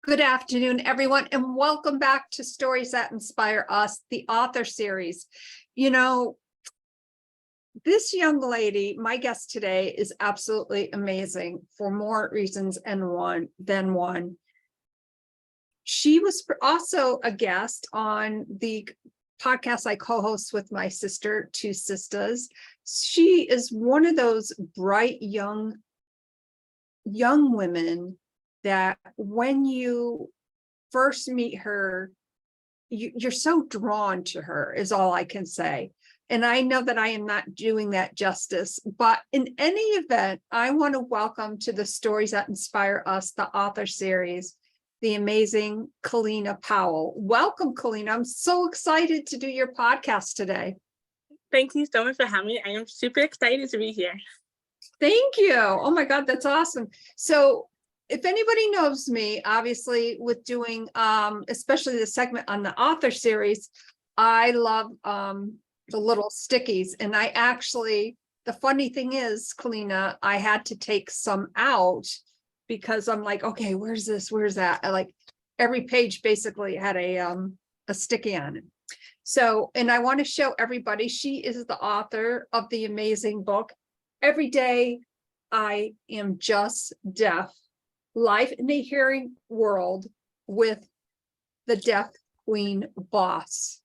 Good afternoon, everyone, and welcome back to Stories That Inspire Us, the author series. You know, this young lady, my guest today, is absolutely amazing for more reasons than one. She was also a guest on the podcast I co-host with my sister, Two Sisters. She is one of those bright young women that when you first meet her, you're so drawn to her, is all I can say. And I know that I am not doing that justice, but in any event, I want to welcome to the Stories That Inspire Us, the author series, the amazing Kellina Powell. Welcome, Kellina. I'm so excited to do your podcast today. Thank you so much for having me. I am super excited to be here. Thank you. Oh my God, that's awesome. So if anybody knows me, obviously with doing, especially the segment on the author series, I love the little stickies. And I actually, the funny thing is, Kellina, I had to take some out because I'm like, okay, where's this? Where's that? Like every page basically had a sticky on it. So, and I want to show everybody, she is the author of the amazing book, Every Day I Am Just Deaf, Life in a Hearing World with the Deaf Queen Boss.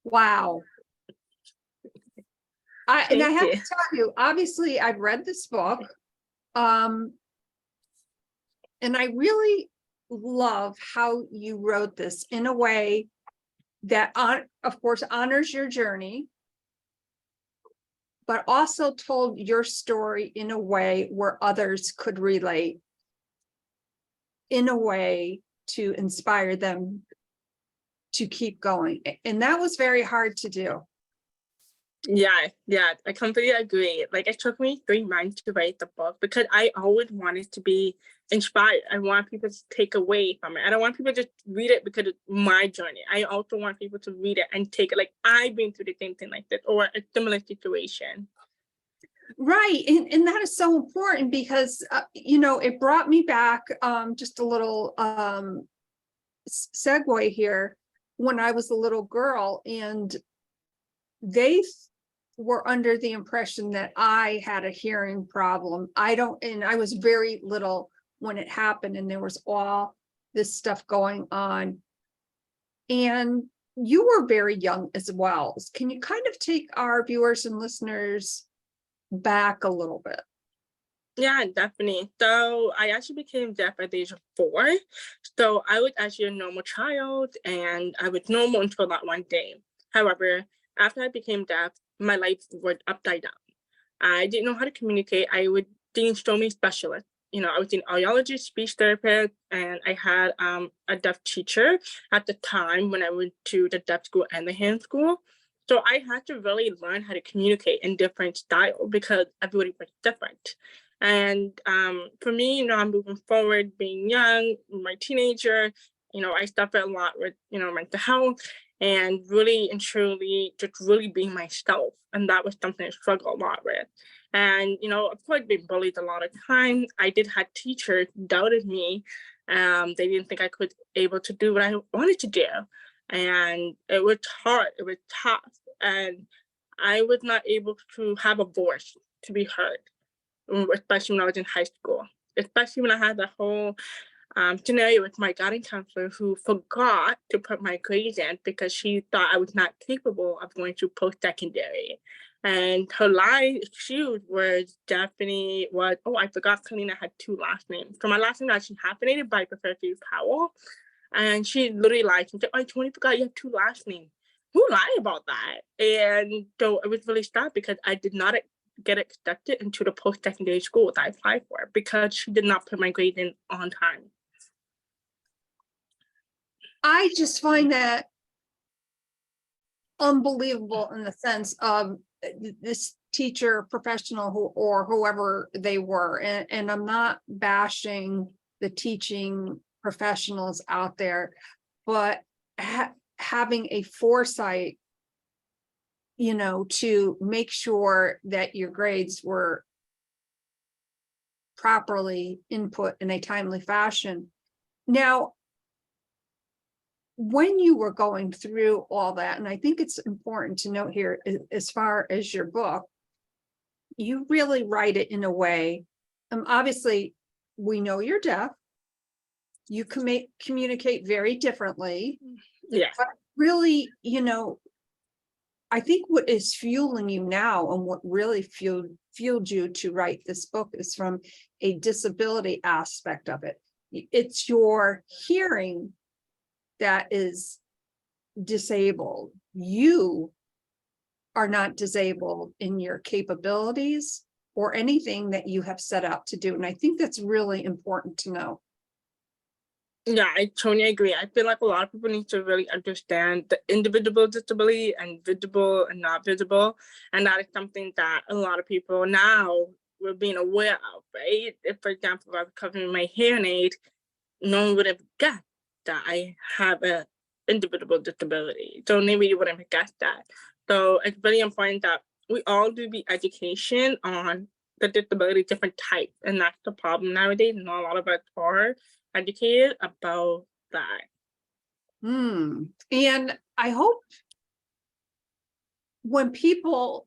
Wow. And I have to tell you, obviously I've read this book. And I really love how you wrote this in a way that, of course, honors your journey, but also told your story in a way where others could relate, in a way to inspire them to keep going. And that was very hard to do. Yeah, I completely agree. Like, it took me 3 months to write the book because I always wanted to be inspired. I want people to take away from it. I don't want people to just read it because it's my journey. I also want people to read it and take it like I've been through the same thing like this or a similar situation. Right. And that is so important because, it brought me back, just a little segue here, when I was a little girl, and they were under the impression that I had a hearing problem. And I was very little when it happened, and there was all this stuff going on. And you were very young as well. Can you kind of take our viewers and listeners back a little bit? Yeah, definitely. So I actually became deaf at the age of 4. So I was actually a normal child and I was normal until that one day. However, after I became deaf, my life was upside down. I didn't know how to communicate. I was seeing so many specialists. I was an audiologist, speech therapist, and I had a deaf teacher at the time when I went to the deaf school and the hand school. So I had to really learn how to communicate in different styles because everybody was different. And for me, I'm moving forward, being young, my teenager, I suffered a lot with, mental health and really and truly just really being myself. And that was something I struggled a lot with. And, of course, being bullied a lot of times. I did have teachers doubted me. They didn't think I could able to do what I wanted to do. And it was hard, it was tough. And I was not able to have a voice to be heard, especially when I was in high school, especially when I had the whole scenario with my guidance counselor who forgot to put my grades in because she thought I was not capable of going to post-secondary. And her lie excuse was definitely was, oh, I forgot Kellina had 2 last names. So my last name actually hyphenated, but I prefer to use Powell. And she literally lied and said, oh, I totally forgot you have 2 last names. Who lied about that? And so it was really sad because I did not get accepted into the post-secondary school that I applied for because she did not put my grade in on time. I just find that unbelievable in the sense of this teacher, professional, or whoever they were. And I'm not bashing the teaching professionals out there, but having a foresight, to make sure that your grades were properly input in a timely fashion Now, when you were going through all that, and I think it's important to note here, as far as your book, you really write it in a way, obviously, we know you're deaf. You can communicate very differently. Yeah. But really, I think what is fueling you now and what really fueled you to write this book is from a disability aspect of it. It's your hearing that is disabled. You are not disabled in your capabilities or anything that you have set out to do. And I think that's really important to know. Yeah, I totally agree. I feel like a lot of people need to really understand the individual disability and visible and not visible. And that is something that a lot of people now we're being aware of, right? If, for example, if I was covering my hearing aid, no one would have guessed that I have a individual disability. So maybe you wouldn't have guessed that. So it's really important that we all do the education on the disability different types. And that's the problem nowadays. Not a lot of us are educated about that. And I hope when people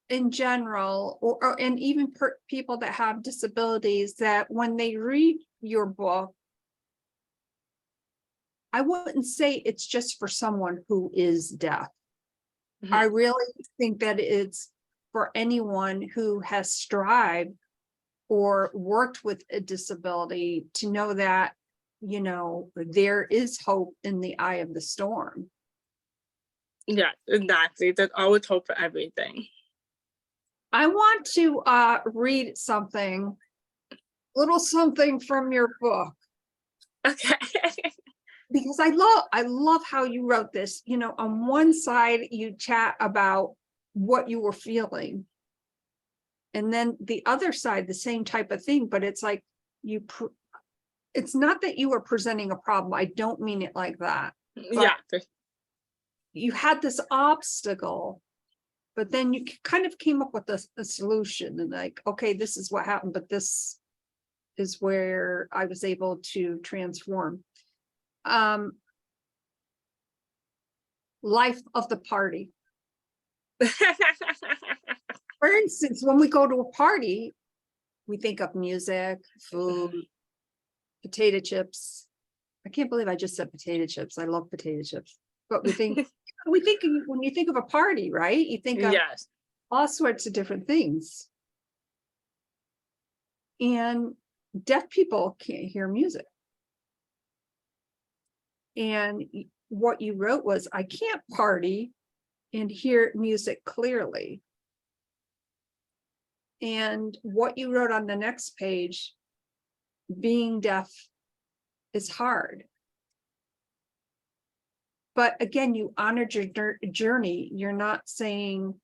in general, and even people that have disabilities, that when they read your book, I wouldn't say it's just for someone who is deaf. Mhm. I really think that it's for anyone who has strived or worked with a disability to know that, there is hope in the eye of the storm. Yeah, exactly. There's always hope for everything. I want to read something, little something from your book. Okay. Because I love how you wrote this. On one side you chat about what you were feeling, and then the other side the same type of thing, but it's like it's not that you were presenting a problem. I don't mean it like that. Yeah. You had this obstacle, but then you kind of came up with a solution, and like, okay, this is what happened, but this is where I was able to transform. Life of the party. For instance, when we go to a party, we think of music, food, potato chips. I can't believe I just said potato chips. I love potato chips. But we think when you think of a party, right? You think of Yes. all sorts of different things. And deaf people can't hear music. And what you wrote was, I can't party and hear music clearly. And what you wrote on the next page, being deaf is hard. But again, you honored your journey. You're not saying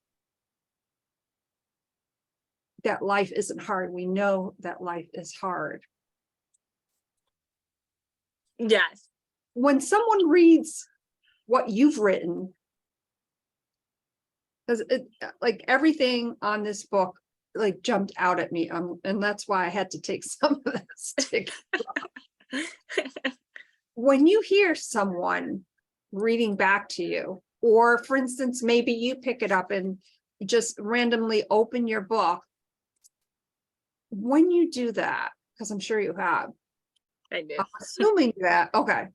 that life isn't hard. We know that life is hard. Yes. When someone reads what you've written, because like everything on this book like jumped out at me, and that's why I had to take some of this. When you hear someone reading back to you, or for instance, maybe you pick it up and just randomly open your book, when you do that, because I'm sure you have, I did. assuming that, okay,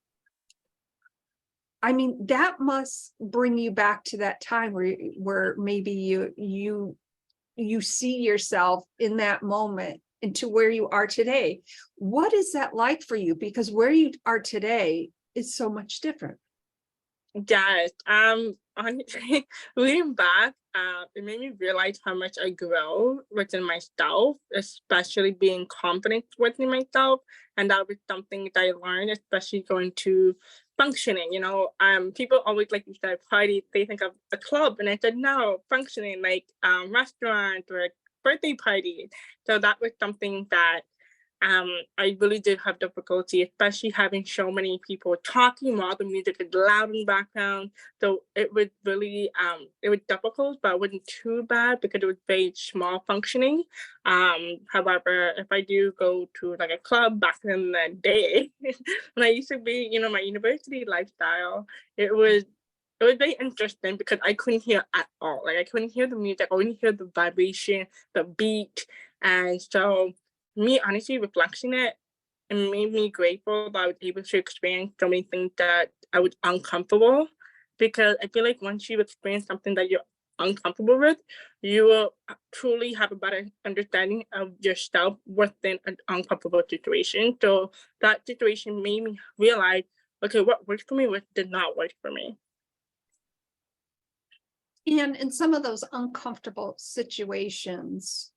I mean, that must bring you back to that time where maybe you see yourself in that moment into where you are today. What is that like for you? Because where you are today is so much different. Yes. Honestly, reading back, it made me realize how much I grow within myself, especially being confident within myself. And that was something that I learned, especially going to functioning. People always, like you said, party, they think of a club. And I said, no, functioning, like restaurant or birthday party. So that was something that I really did have difficulty, especially having so many people talking while the music is loud in the background. So it was really, it was difficult, but it wasn't too bad because it was very small functioning. However, if I do go to like a club back in the day, when I used to be, my university lifestyle, it was very interesting because I couldn't hear at all. Like I couldn't hear the music, I couldn't hear the vibration, the beat. And so me honestly reflecting it made me grateful that I was able to experience so many things that I was uncomfortable, because I feel like once you experience something that you're uncomfortable with, you will truly have a better understanding of yourself within an uncomfortable situation. So that situation made me realize, okay, what worked for me, what did not work for me. And in some of those uncomfortable situations,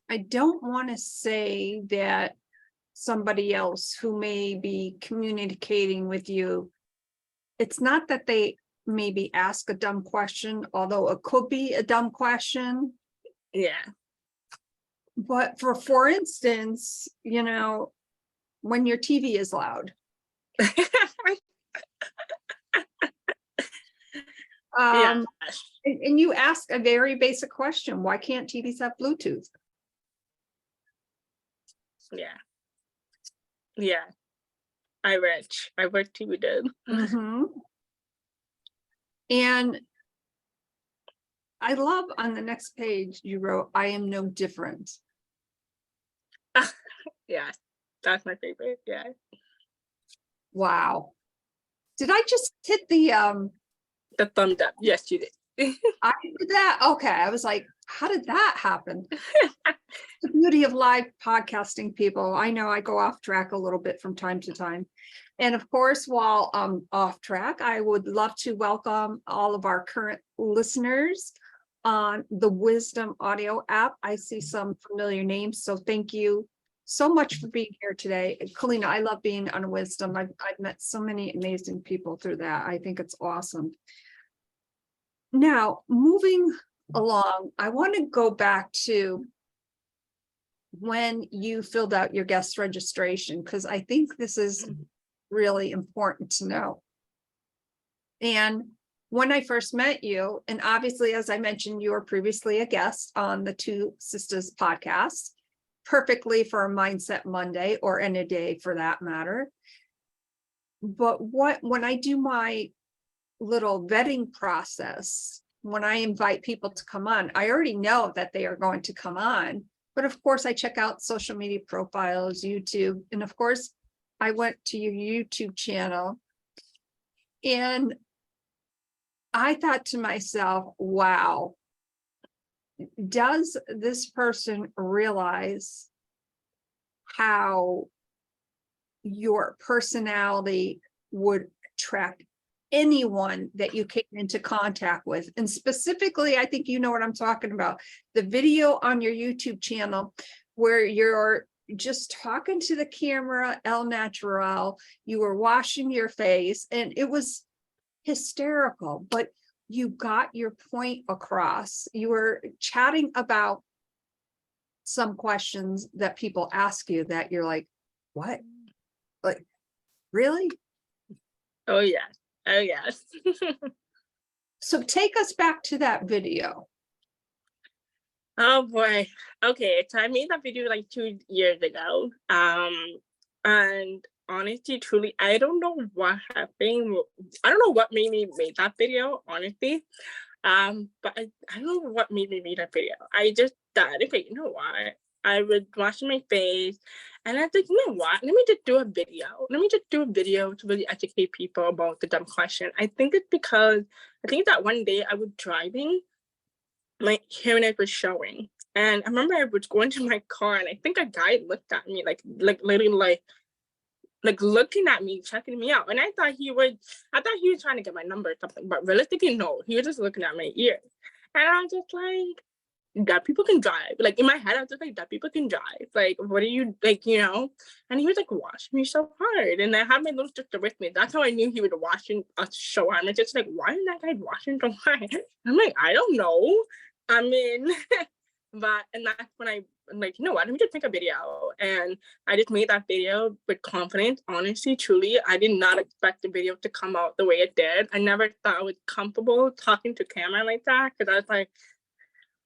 I don't want to say that somebody else who may be communicating with you, it's not that they maybe ask a dumb question, although it could be a dumb question. Yeah. But for instance, when your TV is loud. Yeah. And you ask a very basic question: why can't TVs have Bluetooth? Yeah. Yeah. I wish TV did. Mm-hmm. And I love on the next page you wrote, "I am no different." Yeah, that's my favorite. Yeah. Wow. Did I just hit the thumbs up? Yes, you did. I did that? Okay. I was like, how did that happen? The beauty of live podcasting, people. I know I go off track a little bit from time to time. And of course, while I'm off track, I would love to welcome all of our current listeners on the Wisdom Audio app. I see some familiar names, so thank you so much for being here today. Kellina, I love being on Wisdom. I've met so many amazing people through that. I think it's awesome. Now, moving along, I want to go back to when you filled out your guest registration, because I think this is really important to know. And when I first met you, and obviously, as I mentioned, you were previously a guest on the Two Sisters podcast, perfectly for a Mindset Monday or any day for that matter. But when I do my little vetting process, when I invite people to come on, I already know that they are going to come on. But of course, I check out social media profiles, YouTube, and of course, I went to your YouTube channel and I thought to myself, wow, does this person realize how your personality would attract anyone that you came into contact with? And specifically, I think you know what I'm talking about. The video on your YouTube channel where you're just talking to the camera, el natural, you were washing your face, and it was hysterical, but you got your point across. You were chatting about some questions that people ask you that you're like, what? Like, really? Oh, yeah. Oh, yes. So take us back to that video. Oh boy. Okay, so I made that video like 2 years ago. And honestly, truly, I don't know what happened. I don't know what made me make that video, honestly. But I don't know what made me make that video. I just thought, okay, you know what? I was washing my face and I was like, you know what? Let me just do a video. Let me just do a video to really educate people about the dumb question. I think it's because I think that one day I was driving, my hearing aid was showing. And I remember I was going to my car and I think a guy looked at me like literally like looking at me, checking me out. And I thought he was trying to get my number or something, but realistically, no, he was just looking at my ears. And I was just like, that people can drive. Like in my head, I was just like, that people can drive. Like, what are you like, And he was like washing me so hard. And I had my little sister with me. That's how I knew he was washing us so hard. I'm just like, why is that guy washing so hard? I'm like, I don't know. I mean, and that's when I like, you know what, let me just make a video. And I just made that video with confidence. Honestly, truly, I did not expect the video to come out the way it did. I never thought I was comfortable talking to camera like that, because I was like,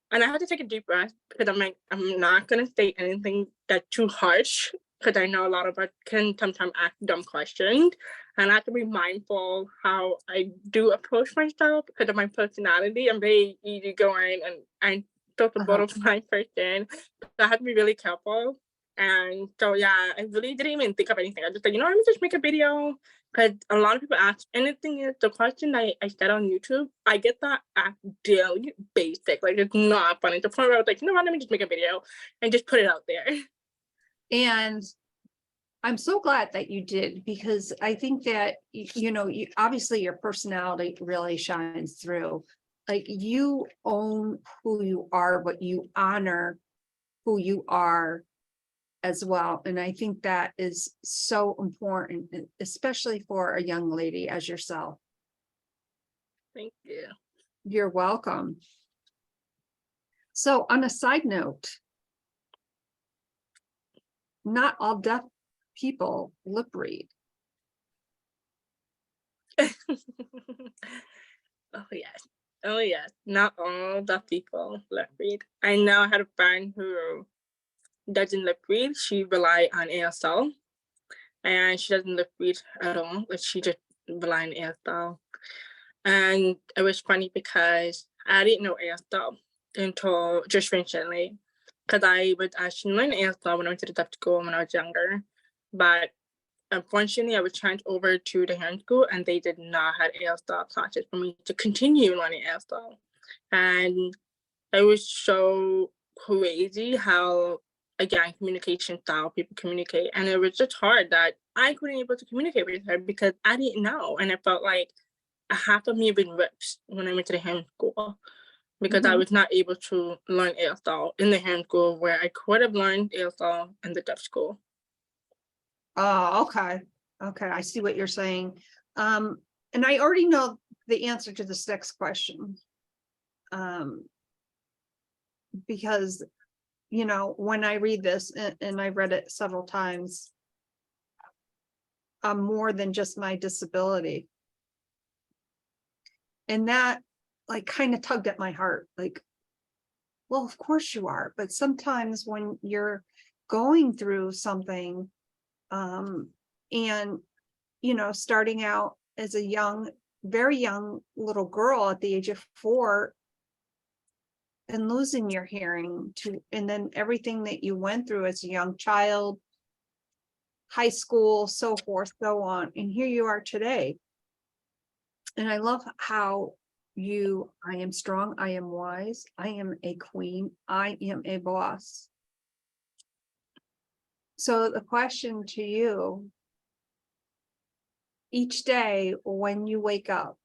and I had to take a deep breath, because I'm like, I'm not gonna say anything that's too harsh, because I know a lot of us can sometimes ask dumb questions, and I have to be mindful how I do approach myself because of my personality. I'm very easygoing, and I'm such a butterfly person, so I have to be really careful. And so yeah, I really didn't even think of anything. I just like, let me just make a video. Because a lot of people ask, and the thing is, the question I said on YouTube, I get that asked daily, basic. Like, it's not funny. To the point where I was like, let me just make a video and just put it out there. And I'm so glad that you did, because I think that, you obviously your personality really shines through. Like, you own who you are, but you honor who you are as well. And I think that is so important, especially for a young lady as yourself. Thank you. You're welcome. So on a side note, not all deaf people lip read. Oh yes. Not all the people lip read. I know I had a friend who doesn't lip read. She rely on ASL, and she doesn't lip read at all. Like, she just rely on ASL. And it was funny because I didn't know ASL until just recently, because I was actually learning ASL when I went to the deaf school when I was younger. But unfortunately, I was transferred over to the hearing school, and they did not have ASL classes for me to continue learning ASL. And it was so crazy how, again, communication style, people communicate. And it was just hard that I couldn't able to communicate with her because I didn't know. And I felt like a half of me been ripped when I went to the hearing school, because I was not able to learn ASL in the hearing school where I could have learned ASL in the deaf school. Oh, okay. Okay, I see what you're saying. And I already know the answer to this next question. Because, when I read this, and I read it several times, I'm more than just my disability. And that, like, kind of tugged at my heart. Like, well, of course you are. But sometimes when you're going through something, and, starting out as a very young little girl at the age of 4, and losing your hearing and then everything that you went through as a young child, high school, so forth, so on. And here you are today. And I love how I am strong, I am wise, I am a queen, I am a boss. So the question to you, each day when you wake up,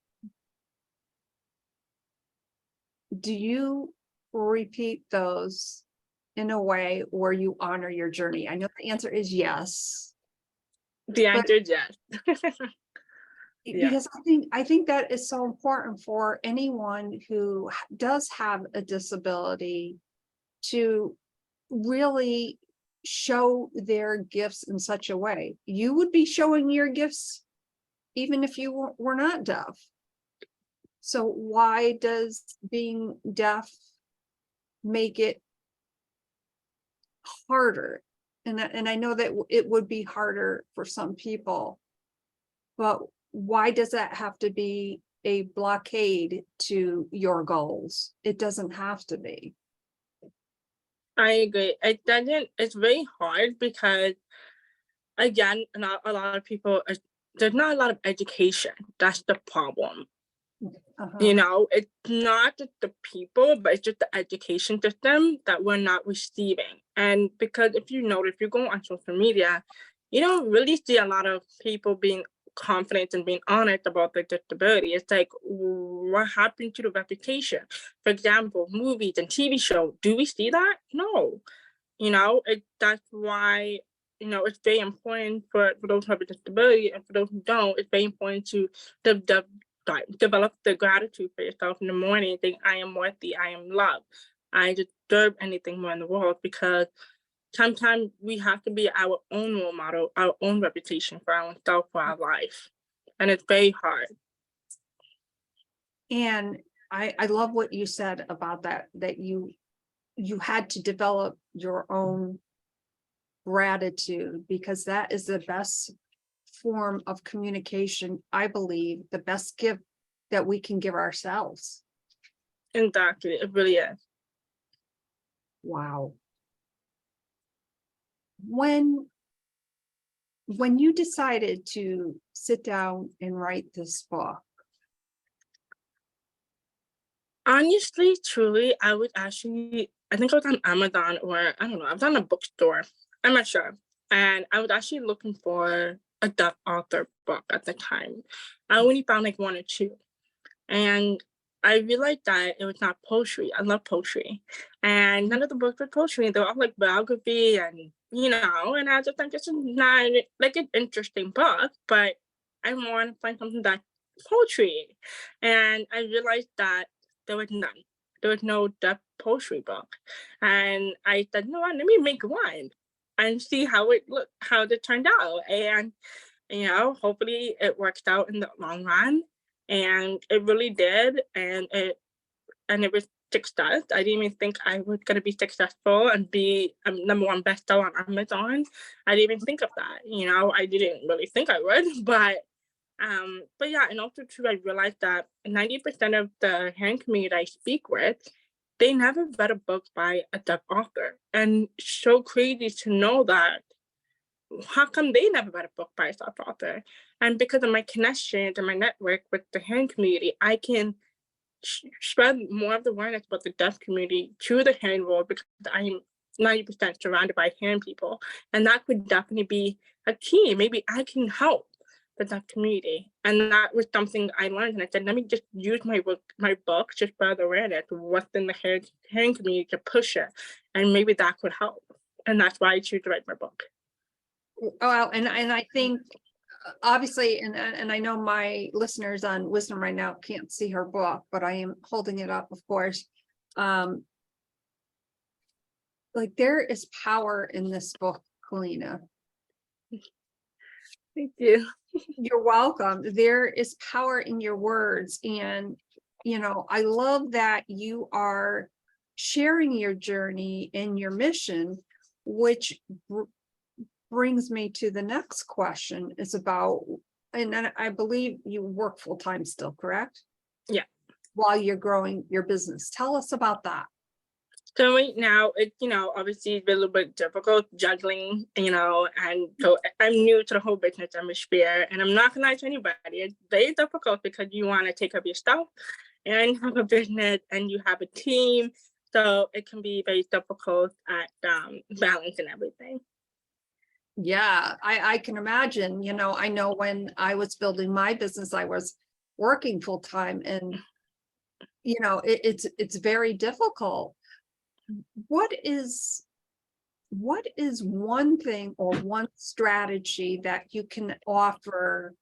do you repeat those in a way where you honor your journey? I know the answer is yes. The answer is yes. Yeah. Because I think that is so important for anyone who does have a disability to really show their gifts in such a way. You would be showing your gifts even if you were not deaf. So why does being deaf make it harder? And I know that it would be harder for some people, but why does that have to be a blockade to your goals? It doesn't have to be. I agree. It doesn't. It's very hard because, again, not a lot of people. There's not a lot of education. That's the problem. It's not just the people, but it's just the education system that we're not receiving. And because if you go on social media, you don't really see a lot of people being confident and being honest about their disability. It's like, what happened to the reputation? For example, movies and TV shows, do we see that? No. That's why, it's very important for those who have a disability, and for those who don't, it's very important to develop the gratitude for yourself in the morning, think I am worthy, I am loved. I deserve anything more in the world, because sometimes we have to be our own role model, our own reputation for ourselves, for our life. And it's very hard. And I love what you said about that you had to develop your own gratitude, because that is the best form of communication, I believe, the best gift that we can give ourselves. Exactly, it really is. Wow. When you decided to sit down and write this book, Honestly, truly, I think I was on Amazon, or I don't know, I was on a bookstore. I'm not sure. And I was actually looking for a deaf author book at the time. I only found like one or two. And I realized that it was not poetry. I love poetry. And none of the books were poetry. They were all like biography and, and I just think this is not like an interesting book, but I want to find something that's poetry. And I realized that there was none. There was no deaf poetry book. And I said, no, let me make one and see how it turned out. And, hopefully it worked out in the long run. And it really did. And it was success. I didn't even think I was going to be successful and be a #1 bestseller on Amazon. I didn't even think of that. I didn't really think I would, but yeah, and also too, I realized that 90% of the hearing community I speak with, they never read a book by a deaf author. And so crazy to know that. How come they never read a book by a deaf author? And because of my connections and my network with the hearing community, I can spread more of the awareness about the deaf community to the hearing world, because I'm 90% surrounded by hearing people. And that could definitely be a key. Maybe I can help the deaf community. And that was something I learned. And I said, let me just use my book to spread awareness within the hearing community to push it. And maybe that could help. And that's why I choose to write my book. oh, and I think obviously, and I know my listeners on Wisdom right now can't see her book, but I am holding it up, of course. Like, there is power in this book, Kellina. Thank you. You're welcome. There is power in your words. And, I love that you are sharing your journey and your mission, which brings me to the next question. Is about, and then I believe you work full time still, correct? Yeah. While you're growing your business. Tell us about that. So right now, it's, obviously a little bit difficult juggling, and so I'm new to the whole business atmosphere, and I'm not gonna lie to anybody. It's very difficult because you want to take care of yourself and have a business and you have a team. So it can be very difficult at balancing everything. Yeah, I can imagine. I know when I was building my business, I was working full time, and it's very difficult. What is one thing or one strategy that you can offer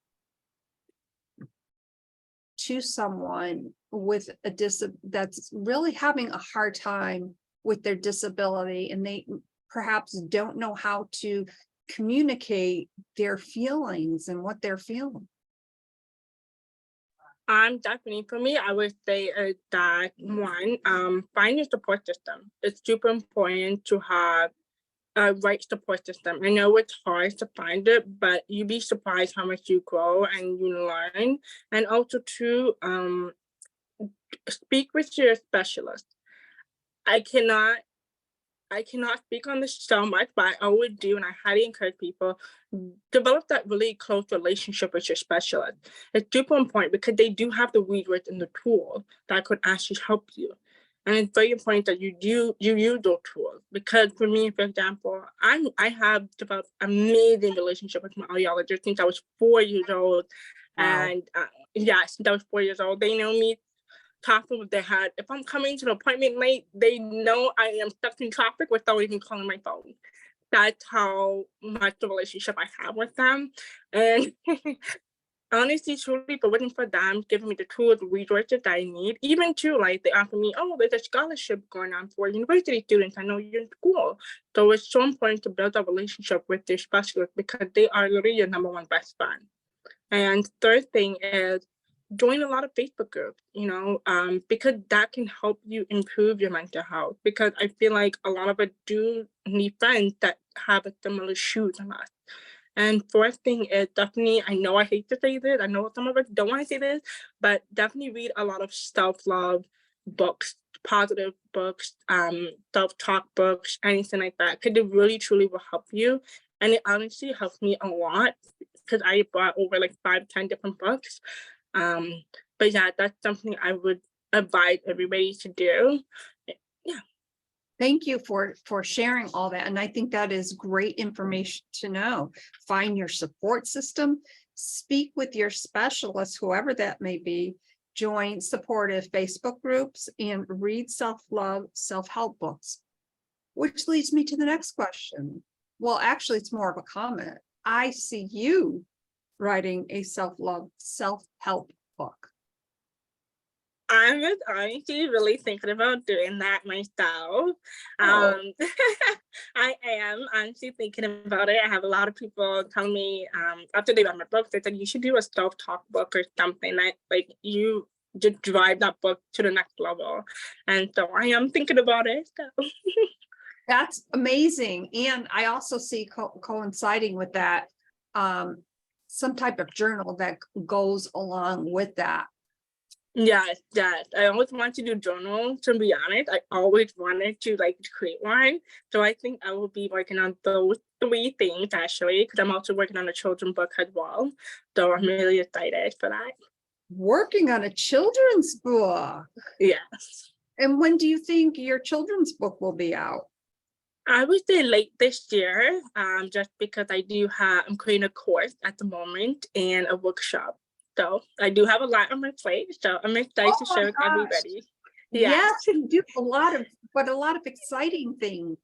to someone with a that's really having a hard time with their disability, and they perhaps don't know how to communicate their feelings and what they're feeling? Definitely, for me, I would say that one, find your support system. It's super important to have a right support system. I know it's hard to find it, but you'd be surprised how much you grow and you learn. And also to speak with your specialist. I cannot speak on this so much, but I always do, and I highly encourage people, develop that really close relationship with your specialist. It's super important because they do have the resources and the tool that could actually help you. And it's very important that you use those tools, because for me, for example, I have developed amazing relationship with my audiologist since I was 4 years old. Wow. And since I was 4 years old, they know me top of their head. If I'm coming to the appointment late, they know I am stuck in traffic without even calling my phone. That's how much the relationship I have with them. And honestly, truly, if it wasn't for them giving me the tools, resources that I need, even too, like they offer me, oh, there's a scholarship going on for university students. I know you're in school. So it's so important to build a relationship with your specialist because they are literally your number one best friend. And third thing is join a lot of Facebook groups, because that can help you improve your mental health. Because I feel like a lot of us do need friends that have a similar shoes in us. And fourth thing is definitely, I know I hate to say this, I know some of us don't want to say this, but definitely read a lot of self-love books, positive books, self-talk books, anything like that, because it really truly will help you. And it honestly helped me a lot because I bought over like 5-10 different books. But yeah, that's something I would advise everybody to do. Yeah. Thank you for sharing all that. And I think that is great information to know. Find your support system, speak with your specialist, whoever that may be, join supportive Facebook groups, and read self-love, self-help books. Which leads me to the next question. Well, actually, it's more of a comment. I see you writing a self-love, self-help book. I was honestly really thinking about doing that myself. Oh. I am honestly thinking about it. I have a lot of people telling me after they read my book, they said you should do a self-talk book or something that like you just drive that book to the next level. And so I am thinking about it. So. That's amazing. And I also see coinciding with that, some type of journal that goes along with that. Yes. I always wanted to do journal, to be honest. I always wanted to like create one. So I think I will be working on those 3 things actually, because I'm also working on a children's book as well. So I'm really excited for that. Working on a children's book. Yes. And when do you think your children's book will be out? I would say late this year, just because I'm creating a course at the moment and a workshop. So I do have a lot on my plate. So I'm excited to share with everybody. Yes, you do a lot of exciting things,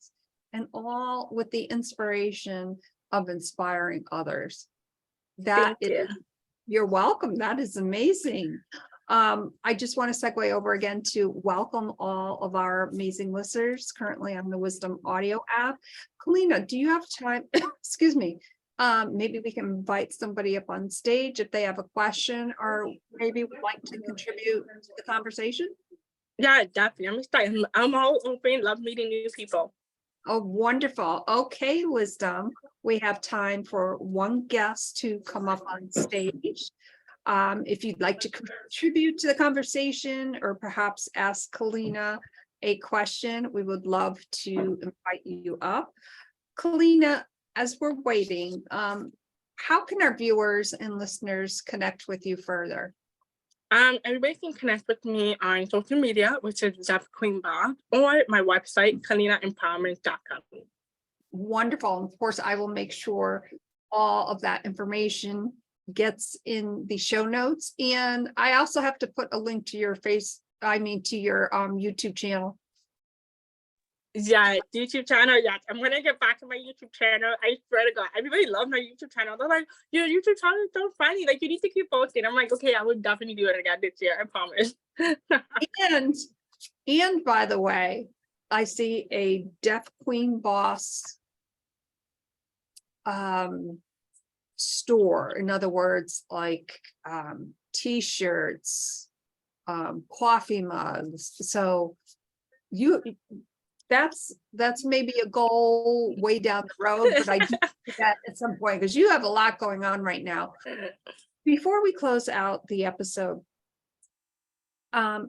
and all with the inspiration of inspiring others. Thank you. You're welcome. That is amazing. I just want to segue over again to welcome all of our amazing listeners currently on the Wisdom Audio app. Kellina, do you have time? Excuse me. Maybe we can invite somebody up on stage if they have a question or maybe would like to contribute to the conversation. Yeah, definitely. I'm excited. I'm all open. Love meeting new people. Oh, wonderful. Okay, Wisdom. We have time for one guest to come up on stage. If you'd like to contribute to the conversation or perhaps ask Kellina a question, we would love to invite you up. Kellina, as we're waiting, how can our viewers and listeners connect with you further? Everybody can connect with me on social media, which is Zep Queen Bob, or my website, KellinaEmpowerment.com. Wonderful. And of course, I will make sure all of that information gets in the show notes. And I also have to put a link to your to your YouTube channel. Yeah, YouTube channel. Yeah, I'm gonna get back to my YouTube channel. I swear to God, everybody loves my YouTube channel. They're like, your YouTube channel is so funny. Like, you need to keep posting. I'm like, okay, I would definitely do it again this year. I promise. And by the way, I see a Deaf Queen Boss store. In other words, like t-shirts, coffee mugs. So that's maybe a goal way down the road, but I do that at some point because you have a lot going on right now. Before we close out the episode, I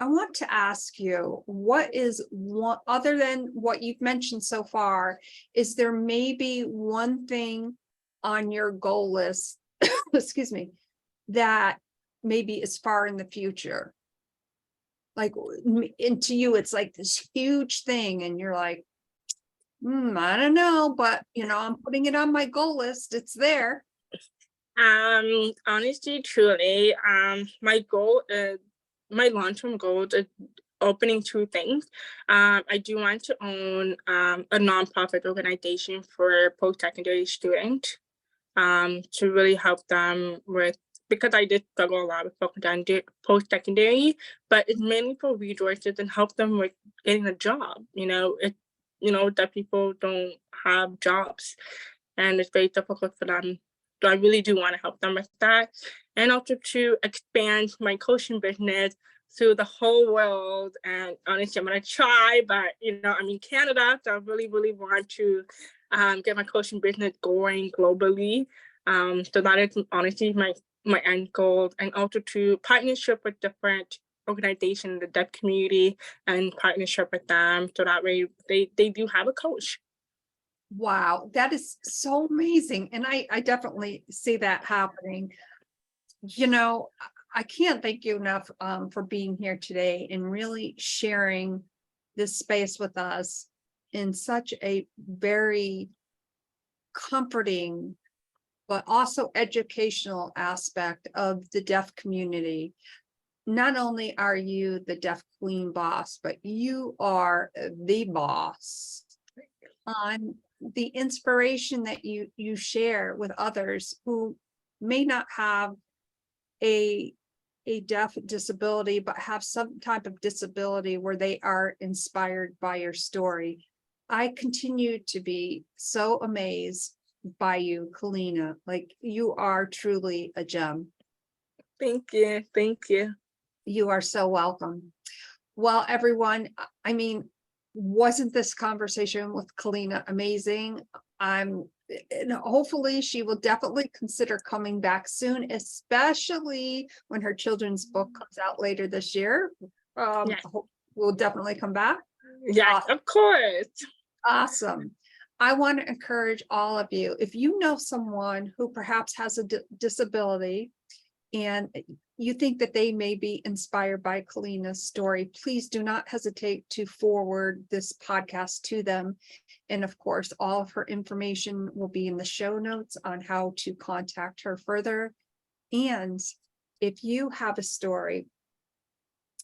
want to ask you, what is one, other than what you've mentioned so far, is there maybe one thing on your goal list, excuse me, that maybe is far in the future? Like, into you, it's like this huge thing and you're like, I don't know, but I'm putting it on my goal list. It's there. Honestly, truly, my long-term goal is opening 2 things. I do want to own a nonprofit organization for post-secondary students. to really help them with, because I did struggle a lot with post-secondary, but it's mainly for resources and help them with getting a job. That people don't have jobs and it's very difficult for them. So I really do want to help them with that. And also to expand my coaching business through the whole world. And honestly, I'm going to try, but I'm in Canada, so I really, really want to get my coaching business going globally. So that is honestly my end goal, and also to partnership with different organizations in the deaf community and partnership with them, so that way they do have a coach. Wow, that is so amazing. And I definitely see that happening. I can't thank you enough for being here today and really sharing this space with us in such a very comforting, but also educational aspect of the deaf community. Not only are you the Deaf Queen boss, but you are the boss on the inspiration that you share with others who may not have a deaf disability, but have some type of disability where they are inspired by your story. I continue to be so amazed by you, Kellina. Like, you are truly a gem. Thank you. Thank you. You are so welcome. Well, everyone, wasn't this conversation with Kellina amazing? And hopefully she will definitely consider coming back soon, especially when her children's book comes out later this year. Yes. We'll definitely come back. Yes, of course. Awesome. I want to encourage all of you, if you know someone who perhaps has a disability and you think that they may be inspired by Kellina's story, please do not hesitate to forward this podcast to them. And of course, all of her information will be in the show notes on how to contact her further. And if you have a story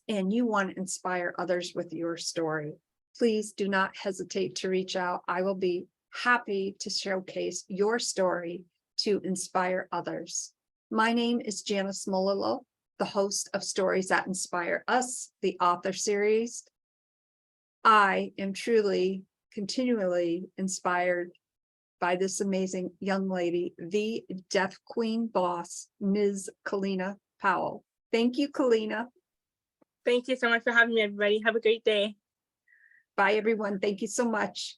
and you want to inspire others with your story, please do not hesitate to reach out. I will be happy to showcase your story to inspire others. My name is Janice Molillo, the host of Stories That Inspire Us, the author series. I am truly continually inspired by this amazing young lady, the Deaf Queen boss, Ms. Kellina Powell. Thank you, Kellina. Thank you so much for having me, everybody. Have a great day. Bye, everyone. Thank you so much.